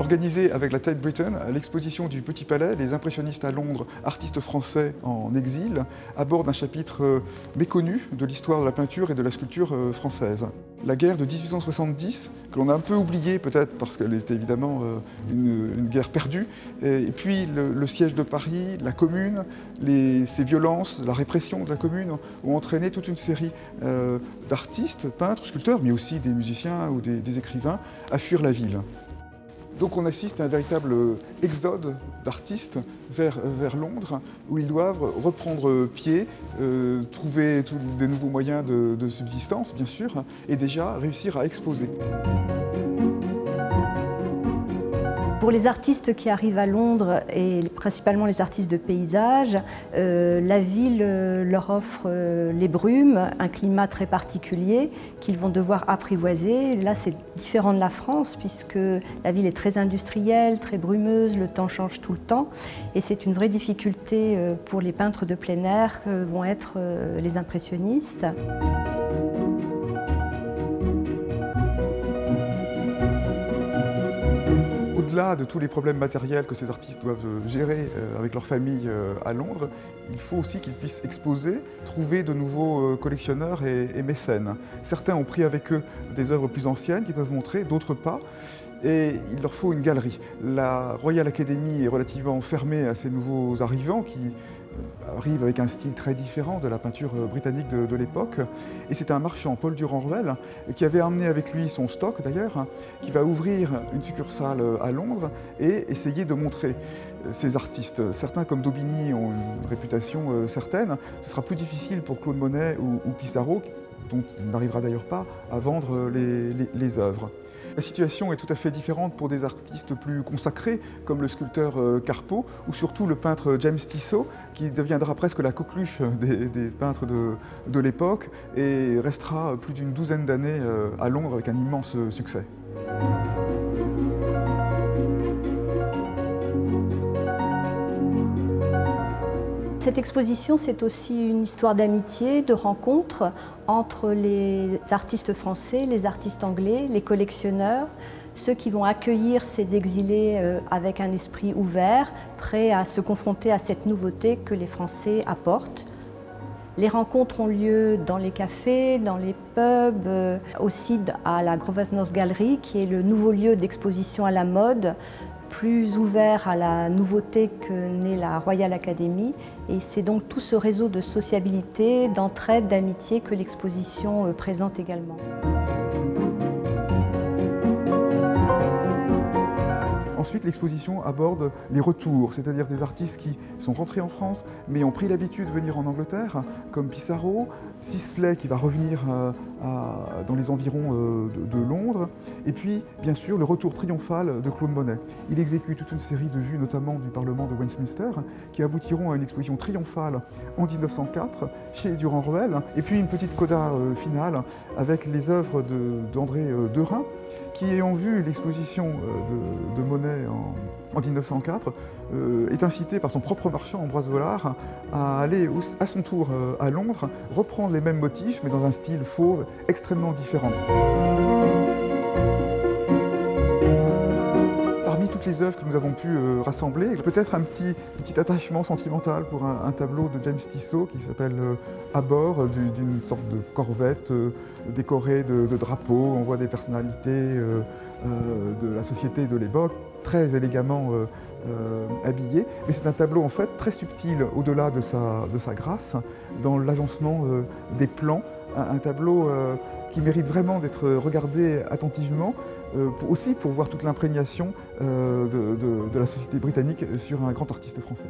organisé avec la Tate Britain l'exposition du Petit Palais, les impressionnistes à Londres, artistes français en exil, aborde un chapitre méconnu de l'histoire de la peinture et de la sculpture française. La guerre de 1870, que l'on a un peu oubliée peut-être parce qu'elle était évidemment une guerre perdue, et puis le siège de Paris, la Commune, ces violences, la répression de la Commune ont entraîné toute une série d'artistes, peintres, sculpteurs, mais aussi des musiciens ou des écrivains à fuir la ville. Donc on assiste à un véritable exode d'artistes vers Londres, où ils doivent reprendre pied, trouver de nouveaux moyens de subsistance, bien sûr, et déjà réussir à exposer. Pour les artistes qui arrivent à Londres, et principalement les artistes de paysage, la ville leur offre les brumes, un climat très particulier qu'ils vont devoir apprivoiser. Là, c'est différent de la France, puisque la ville est très industrielle, très brumeuse, le temps change tout le temps. Et c'est une vraie difficulté pour les peintres de plein air que vont être les impressionnistes. Au-delà de tous les problèmes matériels que ces artistes doivent gérer avec leur famille à Londres, il faut aussi qu'ils puissent exposer, trouver de nouveaux collectionneurs et mécènes. Certains ont pris avec eux des œuvres plus anciennes qu'ils peuvent montrer, d'autres pas. Et il leur faut une galerie. La Royal Academy est relativement fermée à ces nouveaux arrivants qui arrivent avec un style très différent de la peinture britannique de l'époque. Et c'est un marchand, Paul Durand-Ruel, qui avait amené avec lui son stock d'ailleurs, qui va ouvrir une succursale à Londres et essayer de montrer ces artistes. Certains comme Daubigny ont une réputation certaine. Ce sera plus difficile pour Claude Monet ou Pissarro, dont il n'arrivera d'ailleurs pas à vendre les œuvres. La situation est tout à fait différente pour des artistes plus consacrés, comme le sculpteur Carpeaux, ou surtout le peintre James Tissot, qui deviendra presque la coqueluche des peintres de l'époque et restera plus d'une douzaine d'années à Londres avec un immense succès. Cette exposition, c'est aussi une histoire d'amitié, de rencontre entre les artistes français, les artistes anglais, les collectionneurs, ceux qui vont accueillir ces exilés avec un esprit ouvert, prêts à se confronter à cette nouveauté que les Français apportent. Les rencontres ont lieu dans les cafés, dans les pubs, aussi à la Grosvenor Gallery, qui est le nouveau lieu d'exposition à la mode, plus ouvert à la nouveauté que n'est la Royal Academy. Et c'est donc tout ce réseau de sociabilité, d'entraide, d'amitié que l'exposition présente également. Ensuite, l'exposition aborde les retours, c'est-à-dire des artistes qui sont rentrés en France, mais ont pris l'habitude de venir en Angleterre, comme Pissarro, Sisley qui va revenir dans les environs de Londres, et puis, bien sûr, le retour triomphal de Claude Monet. Il exécute toute une série de vues, notamment du Parlement de Westminster, qui aboutiront à une exposition triomphale en 1904 chez Durand-Ruel, et puis une petite coda finale avec les œuvres d'André Derain, qui, ayant vu l'exposition de Monet en 1904, est incité par son propre marchand, Ambroise Vollard, à aller à son tour à Londres, reprendre les mêmes motifs, mais dans un style fauve extrêmement différent. Parmi toutes les œuvres que nous avons pu rassembler, peut-être un petit attachement sentimental pour un tableau de James Tissot qui s'appelle À bord, d'une sorte de corvette décorée de drapeaux. On voit des personnalités de la société de l'époque, très élégamment habillées. Mais c'est un tableau en fait très subtil au-delà de sa grâce, dans l'agencement des plans. Un tableau qui mérite vraiment d'être regardé attentivement, aussi pour voir toute l'imprégnation de la société britannique sur un grand artiste français.